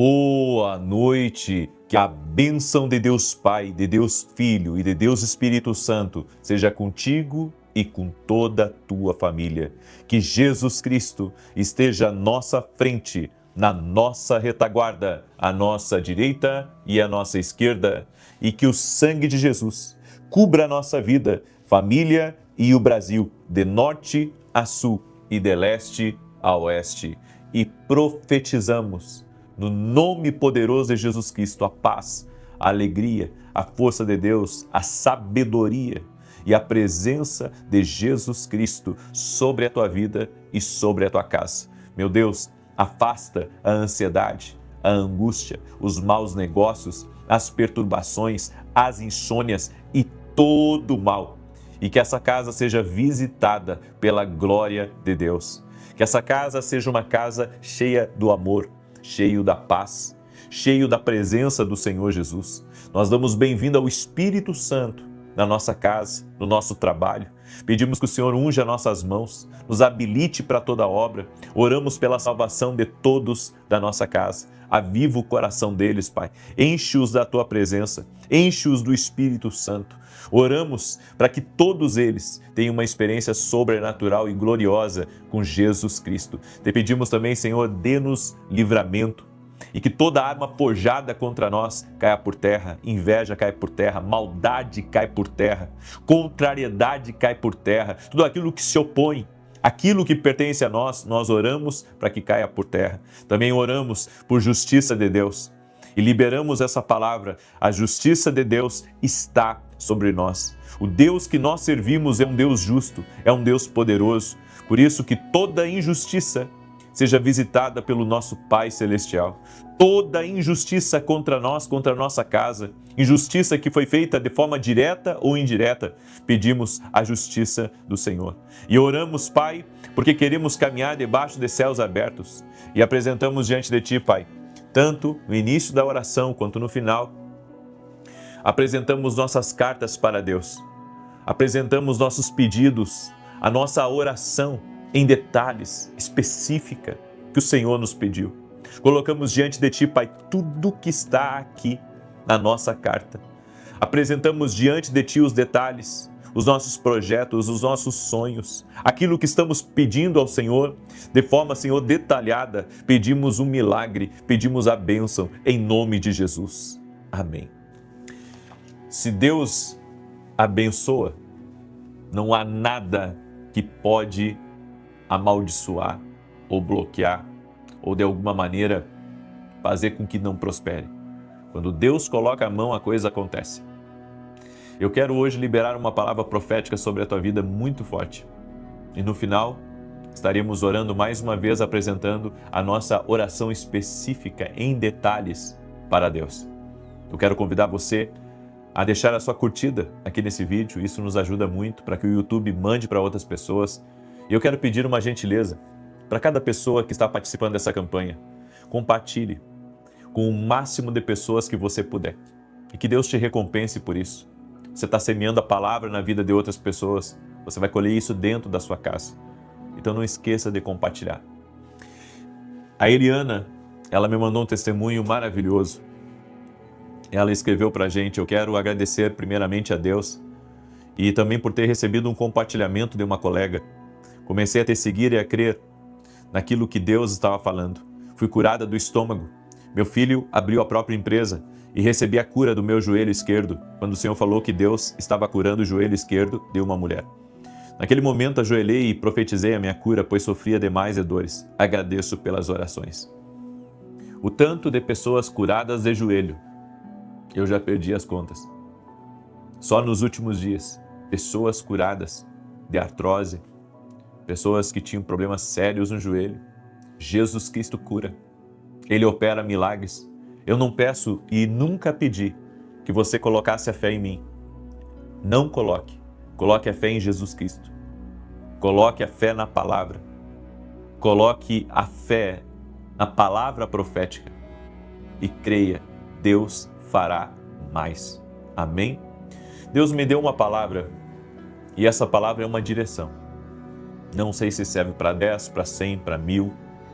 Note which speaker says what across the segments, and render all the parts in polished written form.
Speaker 1: Boa noite, que a bênção de Deus Pai, de Deus Filho e de Deus Espírito Santo seja contigo e com toda a tua família. Que Jesus Cristo esteja à nossa frente, na nossa retaguarda, à nossa direita e à nossa esquerda, e que o sangue de Jesus cubra a nossa vida, família e o Brasil, de norte a sul e de leste a oeste. E profetizamos no nome poderoso de Jesus Cristo, a paz, a alegria, a força de Deus, a sabedoria e a presença de Jesus Cristo sobre a tua vida e sobre a tua casa. Meu Deus, afasta a ansiedade, a angústia, os maus negócios, as perturbações, as insônias e todo o mal. E que essa casa seja visitada pela glória de Deus. Que essa casa seja uma casa cheia do amor, cheio da paz, cheio da presença do Senhor Jesus. Nós damos bem-vindo ao Espírito Santo na nossa casa, no nosso trabalho. Pedimos que o Senhor unja nossas mãos, nos habilite para toda obra. Oramos pela salvação de todos da nossa casa. Aviva o coração deles, Pai. Enche-os da Tua presença, enche-os do Espírito Santo. Oramos para que todos eles tenham uma experiência sobrenatural e gloriosa com Jesus Cristo. Te pedimos também, Senhor, dê-nos livramento e que toda arma forjada contra nós caia por terra, inveja cai por terra, maldade cai por terra, contrariedade cai por terra, tudo aquilo que se opõe, aquilo que pertence a nós, nós oramos para que caia por terra. Também oramos por justiça de Deus e liberamos essa palavra: a justiça de Deus está sobre nós. O Deus que nós servimos é um Deus justo, é um Deus poderoso. Por isso que toda injustiça seja visitada pelo nosso Pai Celestial. Toda injustiça contra nós, contra a nossa casa, injustiça que foi feita de forma direta ou indireta, pedimos a justiça do Senhor. E oramos, Pai, porque queremos caminhar debaixo de céus abertos e apresentamos diante de Ti, Pai, tanto no início da oração quanto no final, apresentamos nossas cartas para Deus, apresentamos nossos pedidos, a nossa oração em detalhes, específica, que o Senhor nos pediu. Colocamos diante de Ti, Pai, tudo que está aqui na nossa carta. Apresentamos diante de Ti os detalhes, os nossos projetos, os nossos sonhos, aquilo que estamos pedindo ao Senhor, de forma, Senhor, detalhada. Pedimos um milagre, pedimos a bênção, em nome de Jesus. Amém. Se Deus abençoa, não há nada que pode amaldiçoar ou bloquear ou de alguma maneira fazer com que não prospere. Quando Deus coloca a mão, a coisa acontece. Eu quero hoje liberar uma palavra profética sobre a tua vida muito forte. E no final, estaremos orando mais uma vez, apresentando a nossa oração específica em detalhes para Deus. Eu quero convidar você a deixar a sua curtida aqui nesse vídeo. Isso nos ajuda muito para que o YouTube mande para outras pessoas. E eu quero pedir uma gentileza para cada pessoa que está participando dessa campanha. Compartilhe com o máximo de pessoas que você puder. E que Deus te recompense por isso. Você está semeando a palavra na vida de outras pessoas. Você vai colher isso dentro da sua casa. Então não esqueça de compartilhar. A Eliana, ela me mandou um testemunho maravilhoso. Ela escreveu para a gente: eu quero agradecer primeiramente a Deus e também por ter recebido um compartilhamento de uma colega. Comecei a te seguir e a crer naquilo que Deus estava falando. Fui curada do estômago. Meu filho abriu a própria empresa e recebi a cura do meu joelho esquerdo, quando o Senhor falou que Deus estava curando o joelho esquerdo de uma mulher. Naquele momento ajoelhei e profetizei a minha cura, pois sofria demais de dores. Agradeço pelas orações. O tanto de pessoas curadas de joelho, eu já perdi as contas. Só nos últimos dias, pessoas curadas de artrose, pessoas que tinham problemas sérios no joelho. Jesus Cristo cura. Ele opera milagres. Eu não peço e nunca pedi que você colocasse a fé em mim. Não coloque. Coloque a fé em Jesus Cristo. Coloque a fé na palavra. Coloque a fé na palavra profética. E creia, Deus fará mais. Amém? Deus me deu uma palavra e essa palavra é uma direção. Não sei se serve para 10, para 100, para 1000,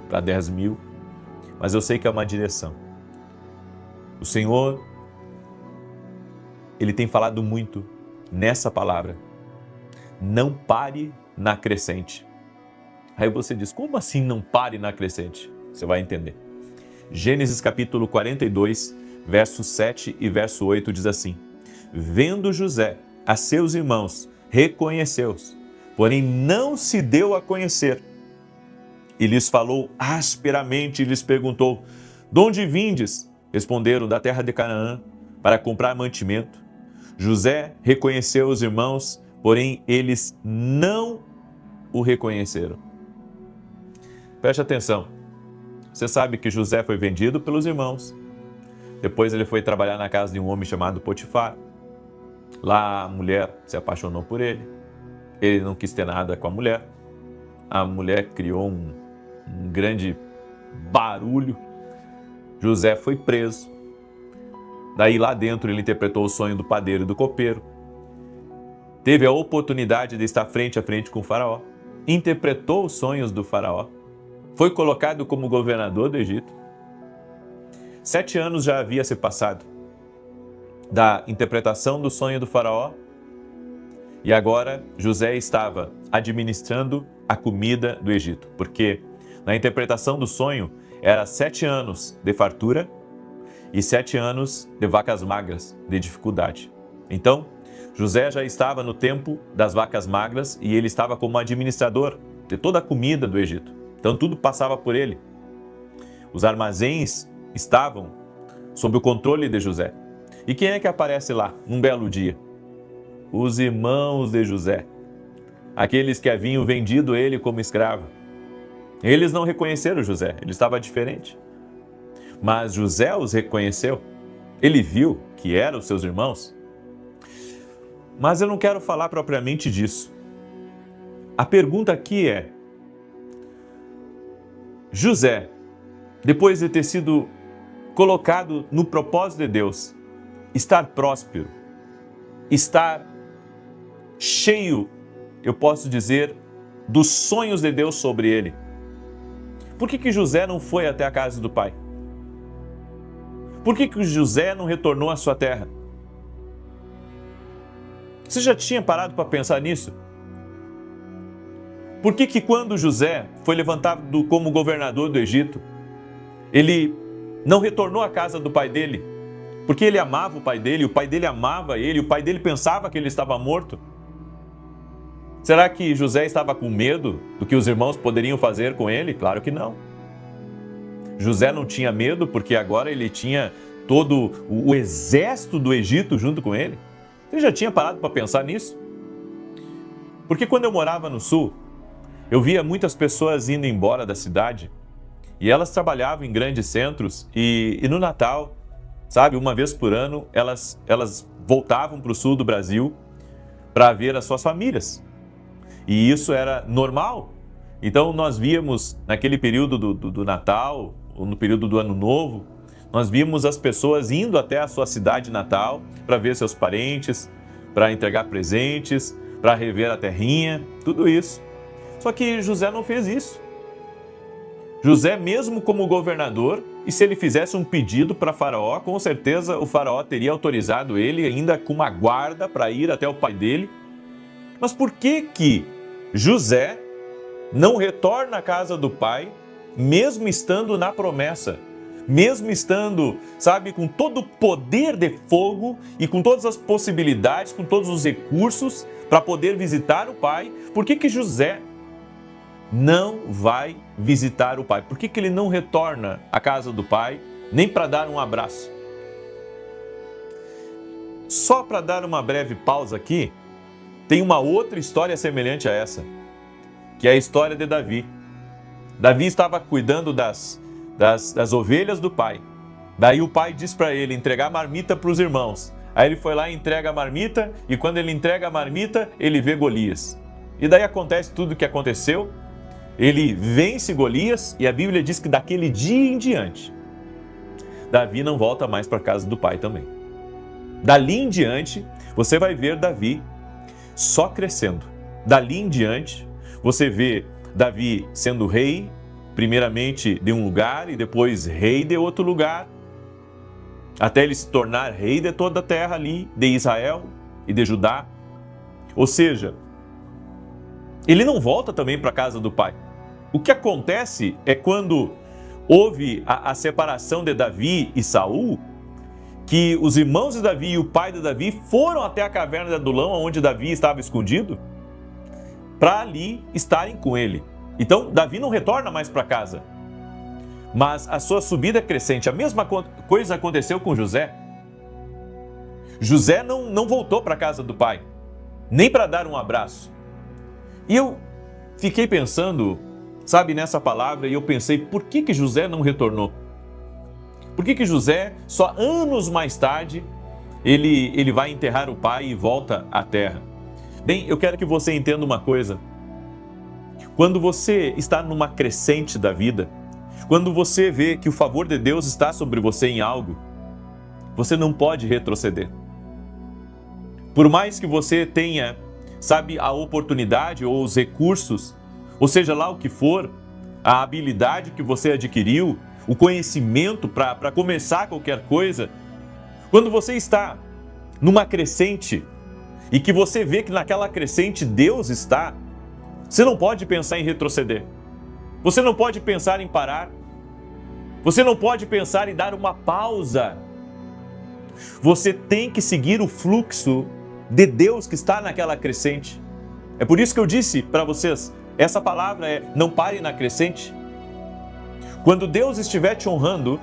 Speaker 1: para 10 mil, mas eu sei que é uma direção. O Senhor, Ele tem falado muito nessa palavra. Não pare na crescente. Aí você diz, como assim não pare na crescente? Você vai entender. Gênesis capítulo 42, verso 7 e verso 8 diz assim: Vendo José a seus irmãos, reconheceu-os, porém não se deu a conhecer. E lhes falou asperamente e lhes perguntou: De onde vindes? Responderam: Da terra de Canaã, para comprar mantimento. José reconheceu os irmãos, porém eles não o reconheceram. Preste atenção. Você sabe que José foi vendido pelos irmãos. Depois ele foi trabalhar na casa de um homem chamado Potifar. Lá a mulher se apaixonou por ele. Ele não quis ter nada com a mulher. A mulher criou um grande barulho. José foi preso. Daí lá dentro ele interpretou o sonho do padeiro e do copeiro. Teve a oportunidade de estar frente a frente com o faraó. Interpretou os sonhos do faraó. Foi colocado como governador do Egito. 7 anos já havia se passado da interpretação do sonho do faraó. E agora José estava administrando a comida do Egito. Porque na interpretação do sonho era 7 anos de fartura e 7 anos de vacas magras, de dificuldade. Então, José já estava no tempo das vacas magras e ele estava como administrador de toda a comida do Egito. Então tudo passava por ele. Os armazéns estavam sob o controle de José. E quem é que aparece lá num belo dia? Os irmãos de José. Aqueles que haviam vendido ele como escravo. Eles não reconheceram José, ele estava diferente. Mas José os reconheceu. Ele viu que eram os seus irmãos. Mas eu não quero falar propriamente disso. A pergunta aqui é: José, depois de ter sido colocado no propósito de Deus, estar próspero, estar cheio, eu posso dizer, dos sonhos de Deus sobre ele, por que José não foi até a casa do pai? Por que José não retornou à sua terra? Você já tinha parado para pensar nisso? Por que quando José foi levantado como governador do Egito, ele não retornou à casa do pai dele? Porque ele amava o pai dele amava ele, o pai dele pensava que ele estava morto. Será que José estava com medo do que os irmãos poderiam fazer com ele? Claro que não. José não tinha medo porque agora ele tinha todo o exército do Egito junto com ele. Você já tinha parado para pensar nisso? Porque quando eu morava no sul, eu via muitas pessoas indo embora da cidade e elas trabalhavam em grandes centros e no Natal, sabe, uma vez por ano, elas voltavam para o sul do Brasil para ver as suas famílias. E isso era normal. Então nós víamos naquele período do Natal, ou no período do Ano Novo, nós víamos as pessoas indo até a sua cidade natal para ver seus parentes, para entregar presentes, para rever a terrinha, tudo isso. Só que José não fez isso. José, mesmo como governador, e se ele fizesse um pedido para Faraó, com certeza o Faraó teria autorizado ele ainda com uma guarda para ir até o pai dele. Mas por que José não retorna à casa do pai, mesmo estando na promessa? Mesmo estando, sabe, com todo o poder de fogo e com todas as possibilidades, com todos os recursos para poder visitar o pai, por que José não vai visitar o pai? Por que ele não retorna à casa do pai, nem para dar um abraço? Só para dar uma breve pausa aqui, tem uma outra história semelhante a essa, que é a história de Davi. Davi estava cuidando das ovelhas do pai. Daí o pai diz para ele entregar a marmita para os irmãos. Aí ele foi lá e entrega a marmita, e quando ele entrega a marmita, ele vê Golias. E daí acontece tudo o que aconteceu. Ele vence Golias e a Bíblia diz que daquele dia em diante, Davi não volta mais para a casa do pai também. Dali em diante, você vai ver Davi só crescendo. Dali em diante, você vê Davi sendo rei, primeiramente de um lugar e depois rei de outro lugar. até ele se tornar rei de toda a terra ali, de Israel e de Judá. Ou seja, ele não volta também para a casa do pai. O que acontece é quando houve a separação de Davi e Saul, que os irmãos de Davi e o pai de Davi foram até a caverna de Adulão, onde Davi estava escondido, para ali estarem com ele. Então, Davi não retorna mais para casa, mas a sua subida é crescente. A mesma coisa aconteceu com José. José não voltou para a casa do pai, nem para dar um abraço. E eu fiquei pensando, sabe, nessa palavra, e eu pensei, por que José não retornou? Por que José, só anos mais tarde, ele vai enterrar o pai e volta à terra? Bem, eu quero que você entenda uma coisa. Quando você está numa crescente da vida, quando você vê que o favor de Deus está sobre você em algo, você não pode retroceder. Por mais que você tenha, sabe, a oportunidade ou os recursos, ou seja lá o que for, a habilidade que você adquiriu, o conhecimento para começar qualquer coisa, quando você está numa crescente e que você vê que naquela crescente Deus está, você não pode pensar em retroceder. Você não pode pensar em parar. Você não pode pensar em dar uma pausa. Você tem que seguir o fluxo de Deus que está naquela crescente. É por isso que eu disse para vocês, essa palavra é: não pare na crescente. Quando Deus estiver te honrando,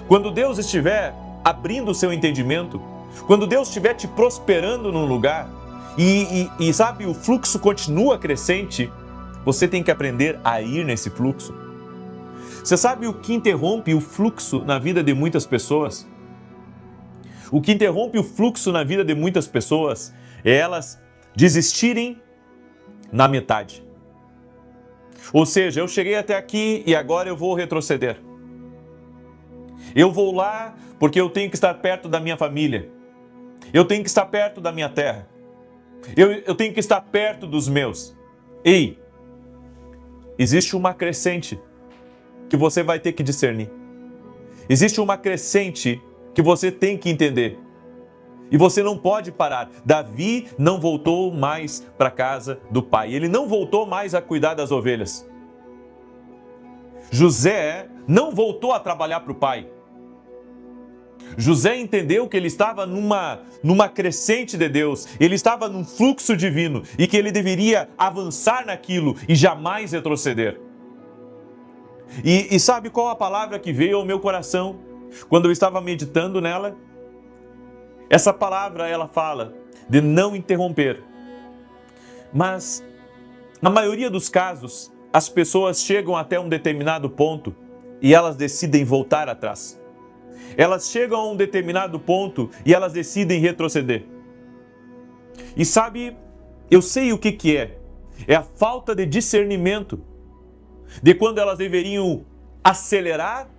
Speaker 1: quando Deus estiver abrindo o seu entendimento, quando Deus estiver te prosperando num lugar e sabe, o fluxo continua crescente, você tem que aprender a ir nesse fluxo. Você sabe o que interrompe o fluxo na vida de muitas pessoas? O que interrompe o fluxo na vida de muitas pessoas é elas desistirem na metade. Ou seja, eu cheguei até aqui e agora eu vou retroceder. Eu vou lá porque eu tenho que estar perto da minha família. Eu tenho que estar perto da minha terra. Eu tenho que estar perto dos meus. Ei, existe uma crescente que você vai ter que discernir. Existe uma crescente que você tem que entender. E você não pode parar. Davi não voltou mais para a casa do pai. Ele não voltou mais a cuidar das ovelhas. José não voltou a trabalhar para o pai. José entendeu que ele estava numa crescente de Deus. Ele estava num fluxo divino e que ele deveria avançar naquilo e jamais retroceder. E sabe qual a palavra que veio ao meu coração quando eu estava meditando nela? Essa palavra, ela fala de não interromper. Mas, na maioria dos casos, as pessoas chegam até um determinado ponto e elas decidem voltar atrás. Elas chegam a um determinado ponto e elas decidem retroceder. E sabe, eu sei o que é. É a falta de discernimento. De quando elas deveriam acelerar,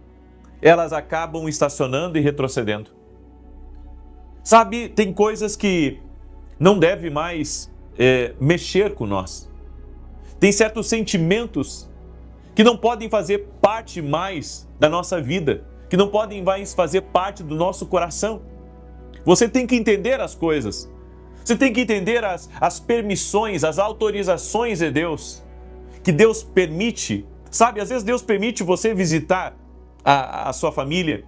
Speaker 1: elas acabam estacionando e retrocedendo. Sabe, tem coisas que não deve mais mexer com nós. Tem certos sentimentos que não podem fazer parte mais da nossa vida, que não podem mais fazer parte do nosso coração. Você tem que entender as coisas. Você tem que entender as permissões, as autorizações de Deus, que Deus permite. Sabe, às vezes Deus permite você visitar a sua família,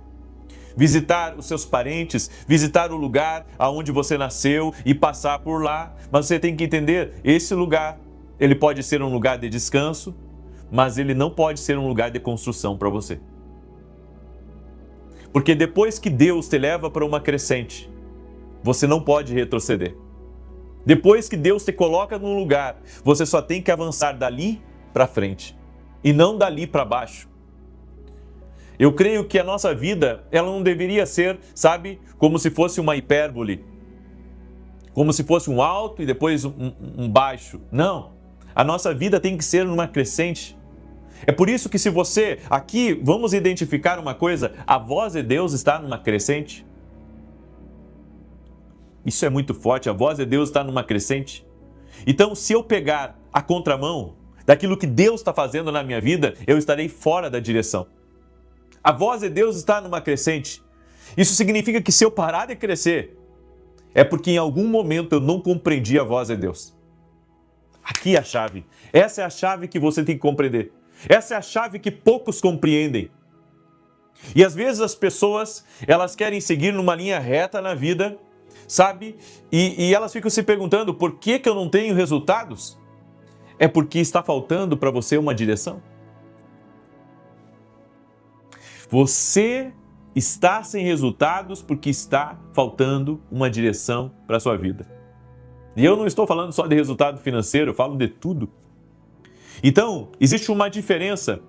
Speaker 1: visitar os seus parentes, visitar o lugar aonde você nasceu e passar por lá. Mas você tem que entender, esse lugar, ele pode ser um lugar de descanso, mas ele não pode ser um lugar de construção para você. Porque depois que Deus te leva para uma crescente, você não pode retroceder. Depois que Deus te coloca num lugar, você só tem que avançar dali para frente e não dali para baixo. Eu creio que a nossa vida, ela não deveria ser, sabe, como se fosse uma hipérbole, como se fosse um alto e depois um baixo. Não, a nossa vida tem que ser numa crescente. É por isso que se você, aqui, vamos identificar uma coisa, a voz de Deus está numa crescente. Isso é muito forte, a voz de Deus está numa crescente. Então, se eu pegar a contramão daquilo que Deus está fazendo na minha vida, eu estarei fora da direção. A voz de Deus está numa crescente. Isso significa que se eu parar de crescer, é porque em algum momento eu não compreendi a voz de Deus. Aqui é a chave. Essa é a chave que você tem que compreender. Essa é a chave que poucos compreendem. E às vezes as pessoas, elas querem seguir numa linha reta na vida, sabe? E elas ficam se perguntando, por que eu não tenho resultados? É porque está faltando para você uma direção. Você está sem resultados porque está faltando uma direção para a sua vida. E eu não estou falando só de resultado financeiro, eu falo de tudo. Então, existe uma diferença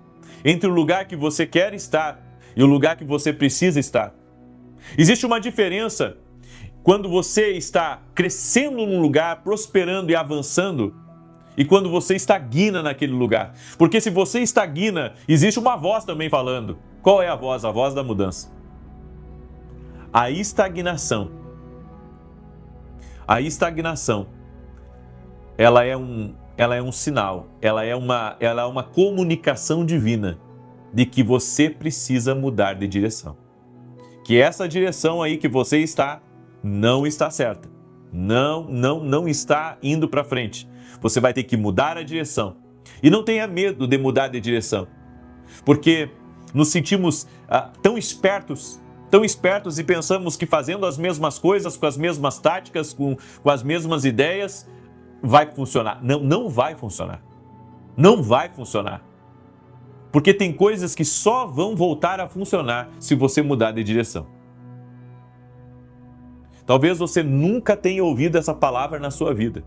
Speaker 1: entre o lugar que você quer estar e o lugar que você precisa estar. Existe uma diferença quando você está crescendo num lugar, prosperando e avançando, e quando você estagna naquele lugar. Porque se você estagna, existe uma voz também falando. Qual é a voz? A voz da mudança. A estagnação, ela é um sinal, ela é uma comunicação divina de que você precisa mudar de direção. Que essa direção aí que você está, não está certa. Não está indo para frente. Você vai ter que mudar a direção. E não tenha medo de mudar de direção. Porque nos sentimos tão espertos e pensamos que fazendo as mesmas coisas, com as mesmas táticas, com as mesmas ideias, vai funcionar. Não vai funcionar. Não vai funcionar. Porque tem coisas que só vão voltar a funcionar se você mudar de direção. Talvez você nunca tenha ouvido essa palavra na sua vida.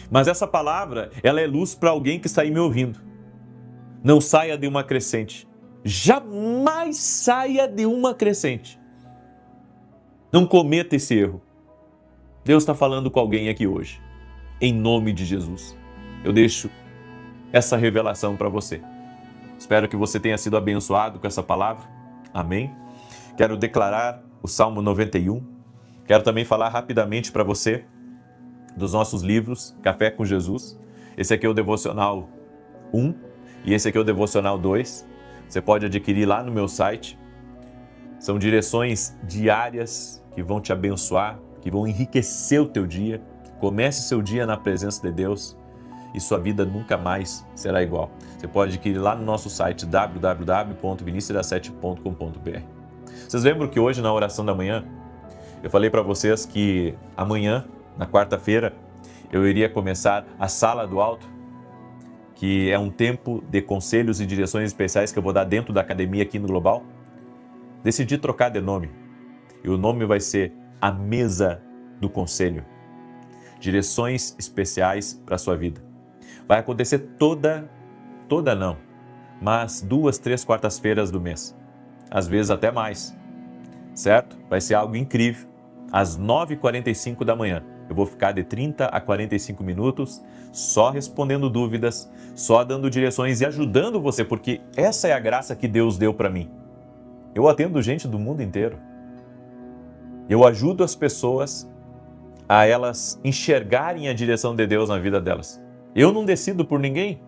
Speaker 1: Mas essa palavra, ela é luz para alguém que está aí me ouvindo. Não saia de uma crescente. Jamais saia de uma crescente. Não cometa esse erro. Deus está falando com alguém aqui hoje. Em nome de Jesus. Eu deixo essa revelação para você. Espero que você tenha sido abençoado com essa palavra. Amém. Quero declarar o Salmo 91. Quero também falar rapidamente para você dos nossos livros, Café com Jesus. Esse aqui é o Devocional 1 e esse aqui é o Devocional 2. Você pode adquirir lá no meu site. São direções diárias que vão te abençoar, que vão enriquecer o teu dia. Comece seu dia na presença de Deus e sua vida nunca mais será igual. Você pode adquirir lá no nosso site www.vinicius7.com.br. Vocês lembram que hoje na oração da manhã eu falei para vocês que amanhã, na quarta-feira, eu iria começar a Sala do Alto, que é um tempo de conselhos e direções especiais que eu vou dar dentro da academia aqui no Global. Decidi trocar de nome e o nome vai ser A Mesa do Conselho. Direções especiais para a sua vida. Vai acontecer mas 2, 3 quartas-feiras do mês. Às vezes até mais, certo? Vai ser algo incrível. Às 9h45 da manhã. Eu vou ficar de 30 a 45 minutos só respondendo dúvidas, só dando direções e ajudando você, porque essa é a graça que Deus deu para mim. Eu atendo gente do mundo inteiro. Eu ajudo as pessoas a elas enxergarem a direção de Deus na vida delas. Eu não decido por ninguém,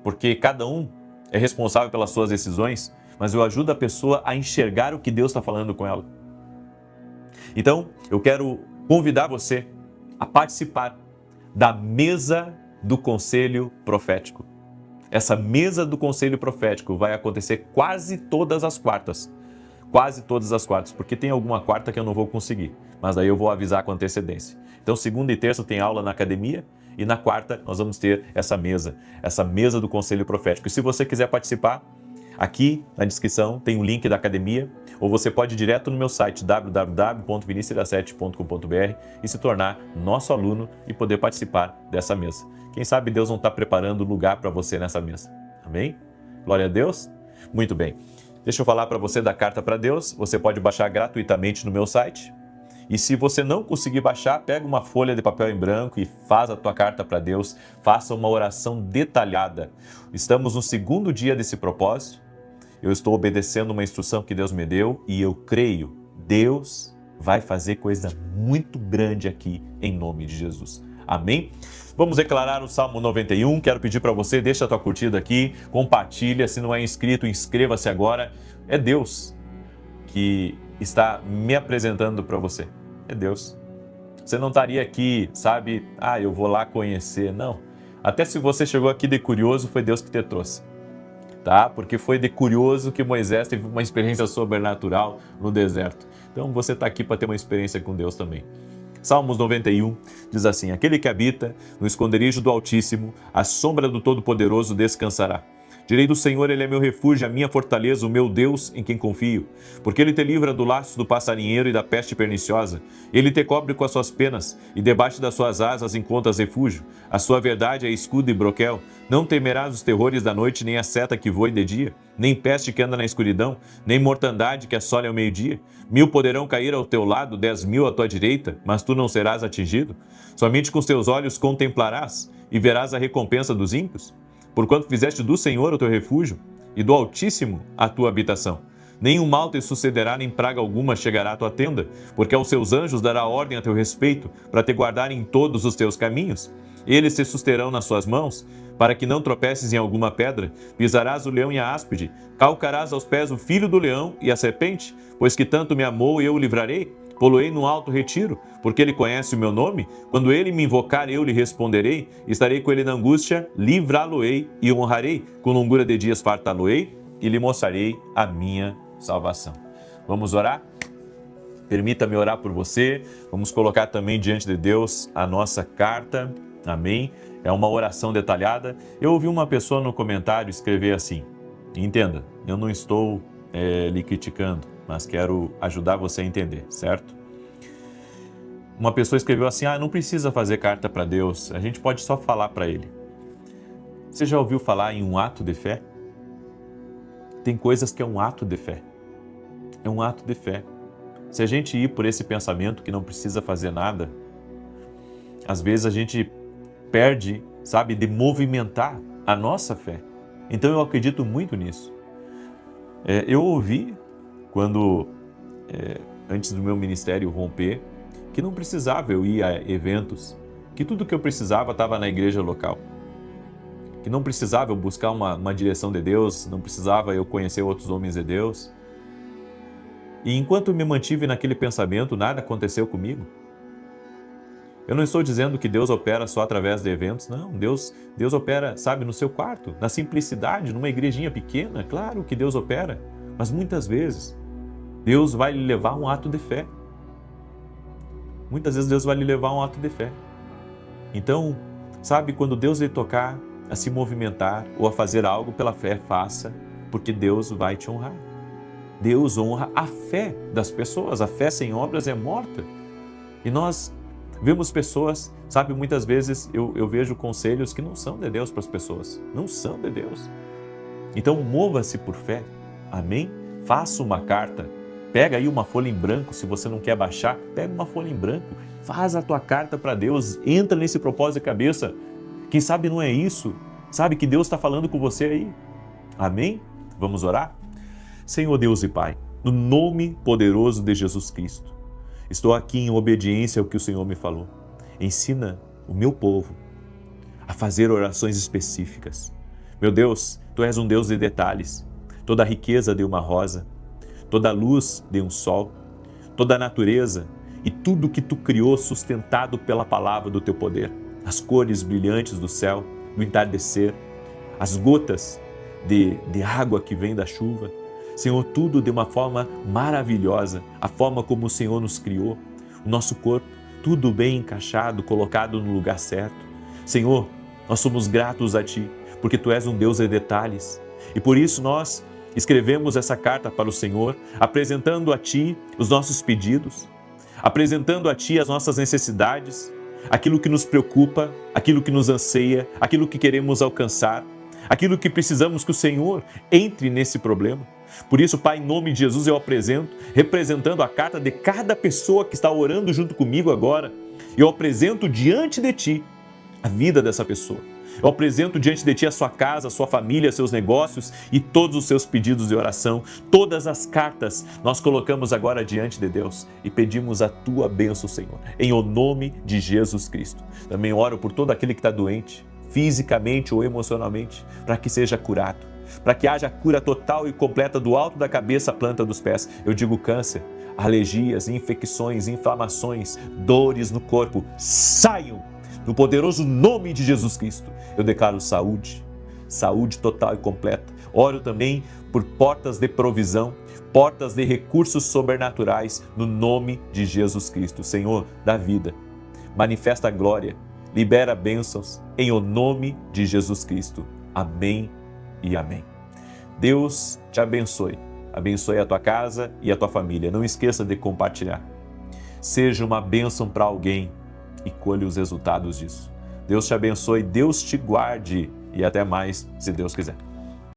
Speaker 1: porque cada um é responsável pelas suas decisões, mas eu ajudo a pessoa a enxergar o que Deus está falando com ela. Então, eu quero convidar você a participar da Mesa do Conselho Profético. Essa Mesa do Conselho Profético vai acontecer quase todas as quartas, porque tem alguma quarta que eu não vou conseguir, mas aí eu vou avisar com antecedência. Então, segunda e terça tem aula na academia e na quarta nós vamos ter essa mesa do Conselho Profético. E se você quiser participar, aqui na descrição tem o link da academia, ou você pode ir direto no meu site www.vinicius7.com.br e se tornar nosso aluno e poder participar dessa mesa. Quem sabe Deus não está preparando lugar para você nessa mesa. Amém? Glória a Deus? Muito bem. Deixa eu falar para você da Carta para Deus. Você pode baixar gratuitamente no meu site. E se você não conseguir baixar, pega uma folha de papel em branco e faz a tua carta para Deus. Faça uma oração detalhada. Estamos no segundo dia desse propósito. Eu estou obedecendo uma instrução que Deus me deu e eu creio, Deus vai fazer coisa muito grande aqui em nome de Jesus. Amém? Vamos declarar o Salmo 91. Quero pedir para você, deixa a tua curtida aqui, compartilha. Se não é inscrito, inscreva-se agora. É Deus que está me apresentando para você? É Deus. Você não estaria aqui, sabe, eu vou lá conhecer, não. Até se você chegou aqui de curioso, foi Deus que te trouxe, tá? Porque foi de curioso que Moisés teve uma experiência sobrenatural no deserto. Então você está aqui para ter uma experiência com Deus também. Salmos 91 diz assim: aquele que habita no esconderijo do Altíssimo, à sombra do Todo-Poderoso descansará. Direi do Senhor, Ele é meu refúgio, a minha fortaleza, o meu Deus em quem confio. Porque Ele te livra do laço do passarinheiro e da peste perniciosa. Ele te cobre com as suas penas, e debaixo das suas asas encontras refúgio. A sua verdade é escudo e broquel. Não temerás os terrores da noite, nem a seta que voe de dia, nem peste que anda na escuridão, nem mortandade que assole ao meio-dia. 1000 poderão cair ao teu lado, 10.000 à tua direita, mas tu não serás atingido. Somente com os teus olhos contemplarás, e verás a recompensa dos ímpios. Porquanto fizeste do Senhor o teu refúgio, e do Altíssimo a tua habitação. Nenhum mal te sucederá, nem praga alguma chegará à tua tenda, porque aos seus anjos dará ordem a teu respeito, para te guardarem em todos os teus caminhos. Eles te susterão nas suas mãos, para que não tropeces em alguma pedra. Pisarás o leão e a áspide, calcarás aos pés o filho do leão e a serpente, pois que tanto me amou, eu o livrarei. Poloei no alto retiro, porque ele conhece o meu nome. Quando ele me invocar, eu lhe responderei. Estarei com ele na angústia, livrá-lo-ei e honrarei. Com longura de dias fartá-lo-ei e lhe mostrarei a minha salvação. Vamos orar? Permita-me orar por você. Vamos colocar também diante de Deus a nossa carta. Amém? É uma oração detalhada. Eu ouvi uma pessoa no comentário escrever assim: entenda, eu não estou lhe criticando, mas quero ajudar você a entender, certo? Uma pessoa escreveu assim: não precisa fazer carta para Deus, a gente pode só falar para Ele. Você já ouviu falar em um ato de fé? Tem coisas que é um ato de fé. É um ato de fé. Se a gente ir por esse pensamento que não precisa fazer nada, às vezes a gente perde, sabe, de movimentar a nossa fé. Então eu acredito muito nisso. Eu ouvi, quando, antes do meu ministério romper, que não precisava eu ir a eventos, que tudo que eu precisava estava na igreja local, que não precisava eu buscar uma direção de Deus, não precisava eu conhecer outros homens de Deus. E enquanto eu me mantive naquele pensamento, nada aconteceu comigo. Eu não estou dizendo que Deus opera só através de eventos, não. Deus opera, sabe, no seu quarto, na simplicidade, numa igrejinha pequena, claro que Deus opera. Mas muitas vezes, Deus vai lhe levar a um ato de fé. Muitas vezes Deus vai lhe levar a um ato de fé. Então, sabe, quando Deus lhe tocar a se movimentar ou a fazer algo pela fé, faça, porque Deus vai te honrar. Deus honra a fé das pessoas. A fé sem obras é morta. E nós vemos pessoas, sabe, muitas vezes eu vejo conselhos que não são de Deus para as pessoas. Não são de Deus. Então, mova-se por fé. Amém? Faça uma carta. Pega aí uma folha em branco, se você não quer baixar, pega uma folha em branco. Faz a tua carta para Deus. Entra nesse propósito de cabeça. Quem sabe não é isso? Sabe que Deus está falando com você aí. Amém? Vamos orar? Senhor Deus e Pai, no nome poderoso de Jesus Cristo, estou aqui em obediência ao que o Senhor me falou. Ensina o meu povo a fazer orações específicas. Meu Deus, Tu és um Deus de detalhes. Toda a riqueza de uma rosa, toda a luz de um sol, toda a natureza e tudo que Tu criou sustentado pela palavra do Teu poder. As cores brilhantes do céu, do entardecer, as gotas de água que vem da chuva. Senhor, tudo de uma forma maravilhosa, a forma como o Senhor nos criou, o nosso corpo, tudo bem encaixado, colocado no lugar certo. Senhor, nós somos gratos a Ti, porque Tu és um Deus de detalhes. E por isso nós escrevemos essa carta para o Senhor, apresentando a Ti os nossos pedidos, apresentando a Ti as nossas necessidades, aquilo que nos preocupa, aquilo que nos anseia, aquilo que queremos alcançar, aquilo que precisamos que o Senhor entre nesse problema. Por isso, Pai, em nome de Jesus, eu apresento, representando a carta de cada pessoa que está orando junto comigo agora, eu apresento diante de Ti a vida dessa pessoa. Eu apresento diante de Ti a sua casa, a sua família, seus negócios e todos os seus pedidos de oração. Todas as cartas nós colocamos agora diante de Deus e pedimos a Tua bênção, Senhor, em o nome de Jesus Cristo. Também oro por todo aquele que está doente, fisicamente ou emocionalmente, para que seja curado. para que haja cura total e completa do alto da cabeça à planta dos pés. Eu digo câncer, alergias, infecções, inflamações, dores no corpo, saiam no poderoso nome de Jesus Cristo. Eu declaro saúde, saúde total e completa. Oro também por portas de provisão, portas de recursos sobrenaturais no nome de Jesus Cristo. Senhor da vida, manifesta a glória, libera bênçãos em o nome de Jesus Cristo. Amém e amém. Deus te abençoe. Abençoe a tua casa e a tua família. Não esqueça de compartilhar. Seja uma bênção para alguém e colhe os resultados disso. Deus te abençoe, Deus te guarde e até mais, se Deus quiser.